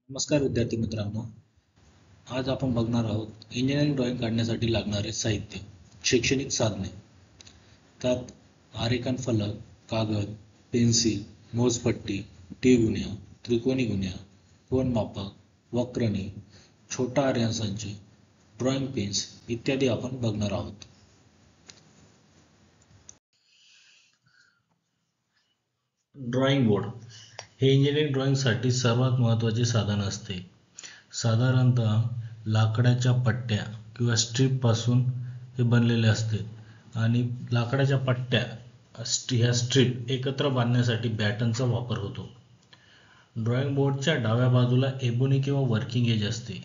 नमस्कार विद्यार्थी मित्रांनो. आज आपण बघणार आहोत इंजिनिअरिंग ड्रॉइंग काढण्यासाठी लागणारे साहित्य, शैक्षणिक साधने. त्यात आरेखन फलक, कागद, पेन्सिल, मोजपट्टी, टी गुन्ह्या, त्रिकोणी गुन्ह्या, कोनमापक, वक्रणी, छोटा आर्यन संच, ड्रॉइंग पेन्स इत्यादी आपण बघणार आहोत. ड्रॉइंग बोर्ड हे इंजिनिअरिंग ड्रॉइंगसाठी सर्वात महत्त्वाचे साधन असते. साधारणतः लाकडाच्या पट्ट्या किंवा स्ट्रीपपासून हे बनलेले असते आणि लाकडाच्या पट्ट्या ह्या स्ट्रीप एकत्र बांधण्यासाठी बॅटनचा वापर होतो. ड्रॉइंग बोर्डच्या डाव्या बाजूला एबोनी किंवा वर्किंग एज असते.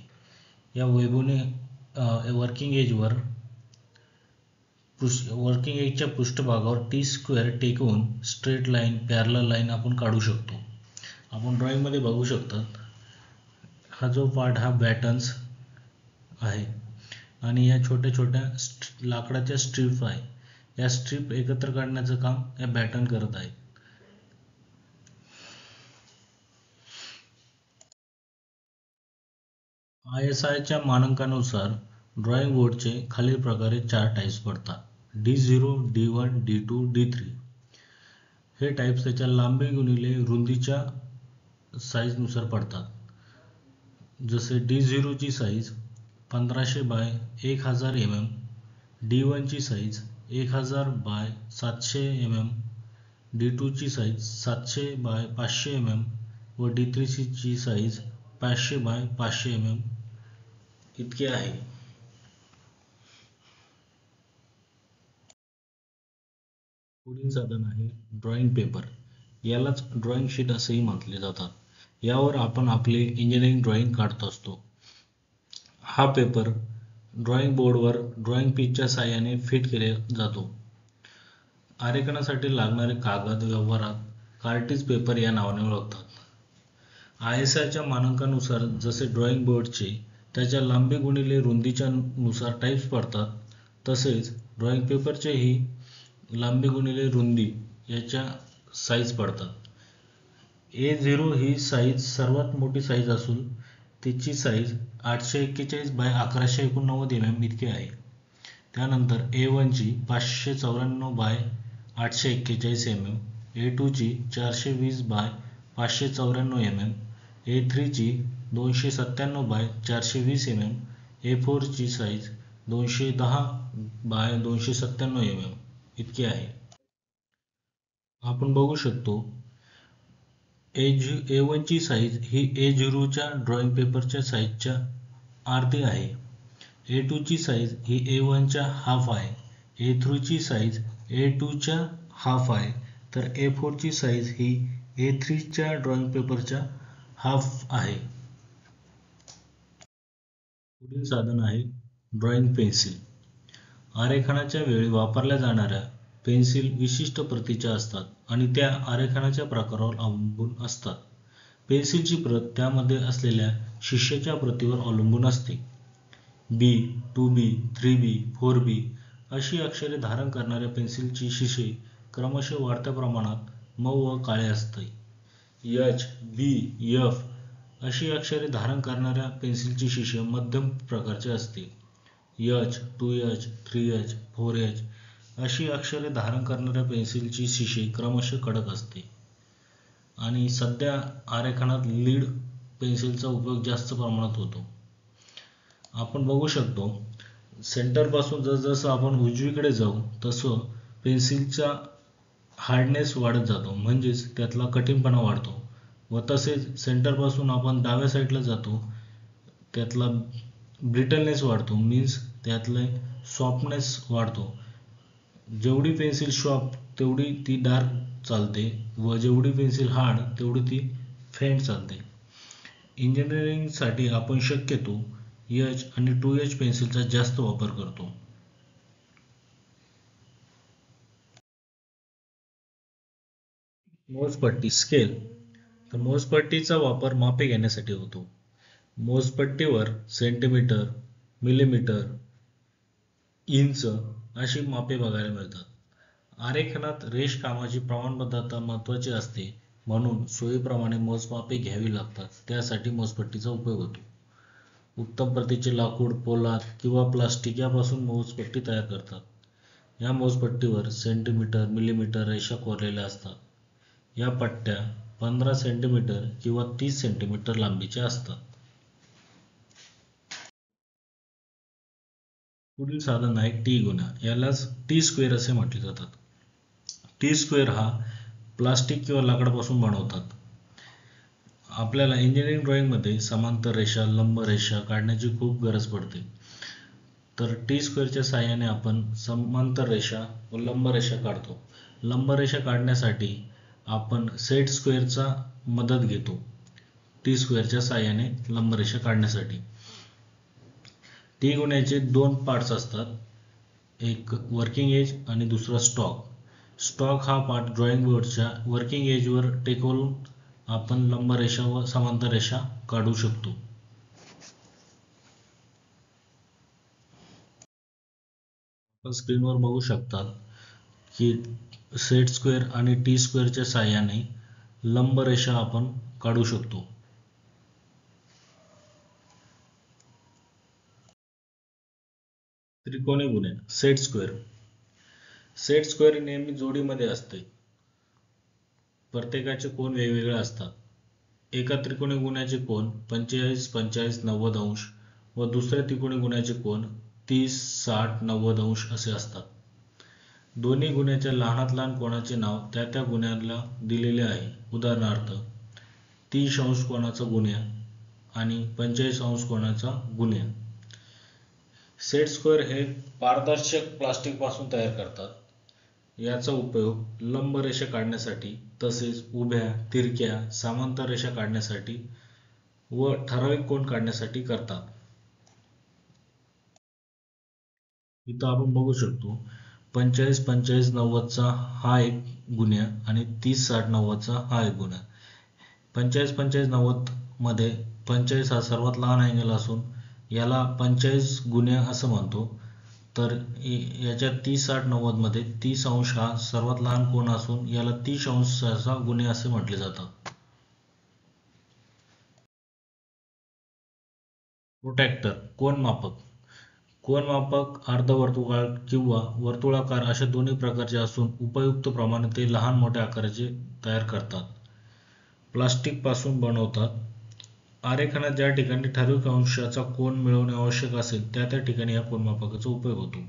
या वर्किंग एजच्या पृष्ठभागावर टी स्क्वेअर टेकवून स्ट्रेट लाईन, पॅरलल लाईन आपण काढू शकतो. आपण ड्रॉइंगमध्ये बघू शकतात, हा जो पार्ट हा बॅटन्स आहे आणि या छोट्या छोट्या लाकडाच्या स्ट्रीप आहे. या स्ट्रीप एकत्र काढण्याचं काम या बॅटन करत आहे. ISIच्या मानकानुसार ड्रॉइंग बोर्डचे खालील प्रकारे 4 टाइप्स पडतात: D0, D1, D2, D3. हे टाइप्स त्याच्या लांबी गुणिले रुंदीच्या साईजनुसार पडतात. जसे D0 ची साईज 1500 बाय 1000 mm, D1 ची साईज 1000 बाय 700 mm, D2 ची साईज 700 बाय 500 mm व D3 ची साईज 500 बाय 500 mm इतके आहे. पुढील साधन आहे ड्रॉइंग पेपर. यालाच ड्रॉइंग शीट असेही म्हटले जातात. यावर आपण आपले इंजिनिअरिंग ड्रॉइंग काढत असतो. हा पेपर ड्रॉइंग बोर्डवर ड्रॉइंग पीसच्या साहाय्याने फिट केला जातो. आरेखनासाठी लागणारे कागद व्यवहारात कार्ट्रिज पेपर या नावाने ओळखतात. ISIच्या मानकानुसार जसे ड्रॉइंग बोर्डचे त्याच्या लांबी गुणिले रुंदीच्या नुसार टाइप्स पडतात, तसेच ड्रॉइंग पेपरचेही लांबी गुणिले रुंदी याच्या साईज पडतात. A0 ही साईज सर्वात मोठी साईज असून तिची साईज 841 बाय 1189 mm इतकी आहे. त्यानंतर A1 ची 594 बाय 841 mm, A2 ची 420 बाय 594 mm, A3 ची 297 बाय 420 mm, A4 ची साईज 210 बाय 297 mm इतकी आहे. आपण बघू शकतो A1 ची साईज ही A0 च्या ड्रॉइंग पेपरच्या साईजच्या अर्धी आहे. A2 ची साईज ही A1 च्या हाफ आहे. A3 ची साईज A2 च्या हाफ आहे, तर A4 ची साईज ही A3 च्या ड्रॉइंग पेपरच्या हाफ आहे. पुढील साधन आहे ड्रॉइंग पेन्सिल. आरेखनाच्या वेळी वापरल्या जाणाऱ्या पेन्सिल विशिष्ट प्रतीच्या असतात आणि त्या आरेखनाच्या प्रकारावर अवलंबून असतात. पेन्सिलची प्रत त्यामध्ये असलेल्या शिश्याच्या प्रतीवर अवलंबून असते. B, 2B, 3B, 4B अशी अक्षरे धारण करणाऱ्या पेन्सिलची शिसे क्रमशः वाढत्या प्रमाणात मऊ व काळे असते. H, B, F अशी अक्षरे धारण करणाऱ्या पेन्सिलची शिसे मध्यम प्रकारचे असते. H, 2H, 3H, 4H अशी अक्षरे धारण करणाऱ्या पेन्सिलची शिसे क्रमशः कडक असते. आणि सध्या आरेखनात लीड पेन्सिलचा उपयोग जास्त प्रमाणात होतो. आपण बघू शकतो सेंटरपासून जसजसं आपण उजवीकडे जाऊ तसं पेन्सिलचा हार्डनेस वाढत जातो, म्हणजेच त्यातला कठीणपणा वाढतो. व तसेच सेंटरपासून आपण डाव्या साईडला जातो त्यातला ब्रिटलनेस वाढतो, मीन्स त्यातले सॉफ्टनेस वाढतो. जेवढी पेन्सिल सॉफ्ट तेवढी ती डार्क चालते व जेवढी पेन्सिल हार्ड तेवढी ती फेंट चालते. इंजिनिअरिंगसाठी आपण शक्यतो H आणि 2H पेन्सिलचा जास्त वापर करतो. मोजपट्टी स्केल. तर मोजपट्टीचा वापर मापे घेण्यासाठी होतो. मोजपट्टीवर सेंटीमीटर, मिलीमीटर, इंच अशी मापे बघायला मिळतात. आरेखनात रेषकामाची प्रमाणबद्धता महत्त्वाची असते, म्हणून सोयीप्रमाणे मोजमापे घ्यावी लागतात. त्यासाठी मोजपट्टीचा उपयोग होतो. उत्तम प्रतीचे लाकूड, पोलाद किंवा प्लास्टिक यापासून मोजपट्टी तयार करतात. या मोजपट्टीवर सेंटीमीटर, मिलीमीटर रेषा कोरलेल्या असतात. या पट्ट्या 15 सेंटीमीटर किंवा 30 सेंटीमीटर लांबीच्या असतात. पुढील साधन आहे टी गुन्हा. यालाच टी स्क्वेअर असे म्हटले जातात. टी स्क्वेअर हा प्लास्टिक किंवा लाकडापासून बनवतात. आपल्याला इंजिनिअरिंग ड्रॉइंगमध्ये समांतर रेषा, लंब रेषा काढण्याची खूप गरज पडते. तर टी स्क्वेअरच्या साहाय्याने आपण समांतर रेषा व लंब रेषा काढतो. लंब रेषा काढण्यासाठी आपण सेट स्क्वेअरचा मदत घेतो टी स्क्वेअरच्या साहाय्याने लंब रेषा काढण्यासाठी. टी गुन्ह्याचे दोन पार्ट्स असतात, एक वर्किंग एज आणि दुसरा स्टॉक. स्टॉक हा पार्ट ड्रॉइंग बोर्डच्या वर्किंग एजवर टेकवून आपण लंब रेषा व समांतर रेषा काढू शकतो. आपण स्क्रीनवर बघू शकतात की सेट स्क्वेअर आणि टी स्क्वेअरच्या साहाय्याने लंब रेषा आपण काढू शकतो. त्रिकोणी गुन्हे. Set square. सेट स्क्वेअर नेहमी जोडीमध्ये असते. प्रत्येकाचे कोन वेगवेगळे असतात. एका त्रिकोणी गुन्ह्याचे कोन 45, 45, 90 अंश व दुसऱ्या त्रिकोणी गुन्ह्याचे कोन 30, 60, 90 अंश असे असतात. दोन्ही गुन्ह्याच्या लहानात लहान कोनाचे नाव त्या त्या गुन्ह्याला दिलेले आहे. उदाहरणार्थ 30 अंश कोनाचा गुन्हा आणि 45 अंश कोनाचा गुन्हा. सेट स्क्वेअर हे पारदर्शक प्लास्टिक पासून तयार करतात. याचा उपयोग लंब रेषा काढण्यासाठी तसेच उभ्या, तिरक्या, समांतर रेषा काढण्यासाठी व ठराविक कोन काढण्यासाठी करतात. इथं आपण बघू शकतो 45, 45, 90 चा हा एक गुन्हा आणि 30, 60, 90 चा हा एक गुन्हा. 45, 45, 90 मध्ये 45 हा सर्वात लहान अँगल असून याला 45 गुन्हे असं म्हणतो. तर याच्या 30, 60, 90 मध्ये 30 अंश हा सर्वात लहान कोन असून याला 30 अंशाचा गुन्हे असे म्हटले जातात. प्रोटॅक्टर. कोन मापक. कोन मापक अर्धवर्तुळाकार किंवा वर्तुळाकार अशा दोन्ही प्रकारचे असून उपयुक्त प्रमाणे ते लहान मोठ्या आकाराचे तयार करतात. प्लास्टिक पासून बनवतात. आरेखनात ज्या ठिकाणी ठराविक अंशाचा कोन मिळवणे आवश्यक असेल त्या त्या ठिकाणी या कोनमापकाचा उपयोग होतो.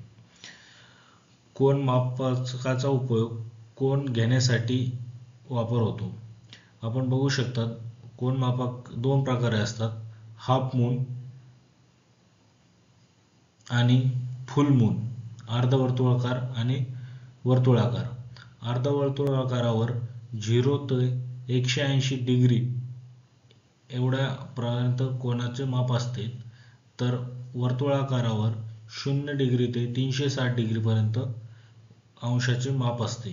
कोनमापकाचा उपयोग कोन घेण्यासाठी वापर होतो. आपण बघू शकता कोनमापक दोन प्रकारे असतात, हाफ मून आणि फुल मून. अर्धवर्तुळाकार आणि वर्तुळाकार. अर्धवर्तुळाकारावर 0 ते 180 डिग्री एवढ्यापर्यंत कोनाचे माप असते, तर वर्तुळाकारावर 0 डिग्री ते 360 डिग्री पर्यंत अंशाचे माप असते.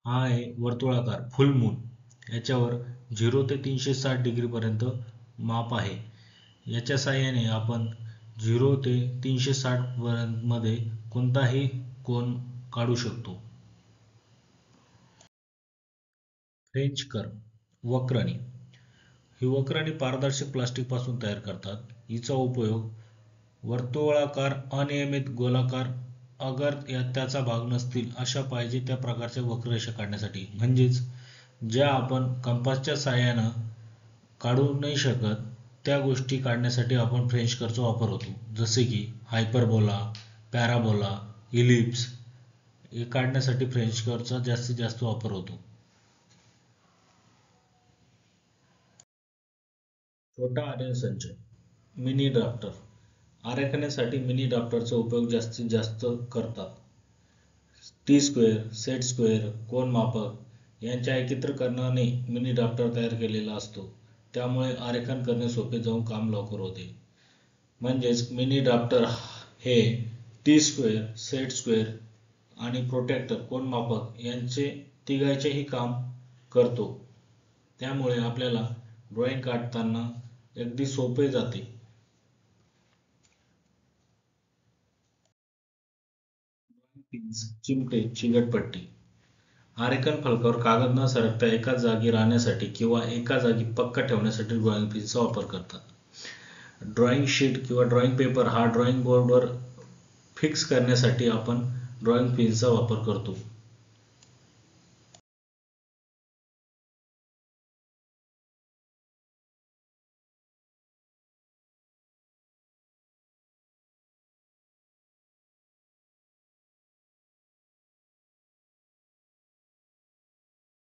हा आहे वर्तुळाकार फुल मून. याच्यावर 0 ते 360 डिग्री पर्यंत माप आहे. याच्या साहाय्याने आपण 0 ते 360 मध्ये कोणताही कोन काढू शकतो. French curve. वक्रणी. ही वक्रणी पारदर्शक प्लास्टिक पासून तयार करतात. हिचा उपयोग वर्तुळाकार, अनियमित, गोलाकार, अगर त्याचा भाग नसतील अशा पाहिजे त्या प्रकारच्या वक्ररेषा काढण्यासाठी, म्हणजेच ज्या आपण कंपासच्या साहाय्यानं काढू नाही शकत त्या गोष्टी काढण्यासाठी आपण फ्रेंच कर्वचा वापर होतो. जसे की हायपरबोला, पॅराबोला, इलिप्स हे काढण्यासाठी फ्रेंच कर्वचा जास्तीत जास्त वापर होतो. छोटा आरेख संच. Mini drafter. आरेखनासाठी मिनी ड्राफ्टरचा उपयोग जास्तीत जास्त करतात. टी स्क्वेअर, सेट स्क्वेअर, कोन मापक यांच्या एकत्रीकरणाने मिनी ड्राफ्टर तयार केलेला असतो. त्यामुळे आरेखन करणे सोपे जाऊन काम लवकर होते. म्हणजेच मिनी ड्राफ्टर हे टी स्क्वेअर, सेट स्क्वेअर आणि प्रोटॅक्टर कोन मापक यांचे तिघांचेही काम करतो. त्यामुळे आपल्याला ड्रॉइंग काढताना अगदी सोपे जाते. पिन्स, चिमटे, चिकटपट्टी. आरेखन फलकावर कागद न सरकता एकाच जागी राहण्यासाठी किंवा एका जागी पक्का ठेवण्यासाठी ड्रॉइंग पिनचा वापर करतात. ड्रॉइंग शीट किंवा ड्रॉइंग पेपर हा ड्रॉइंग बोर्डवर फिक्स करण्यासाठी आपण ड्रॉइंग पिनचा वापर करतो.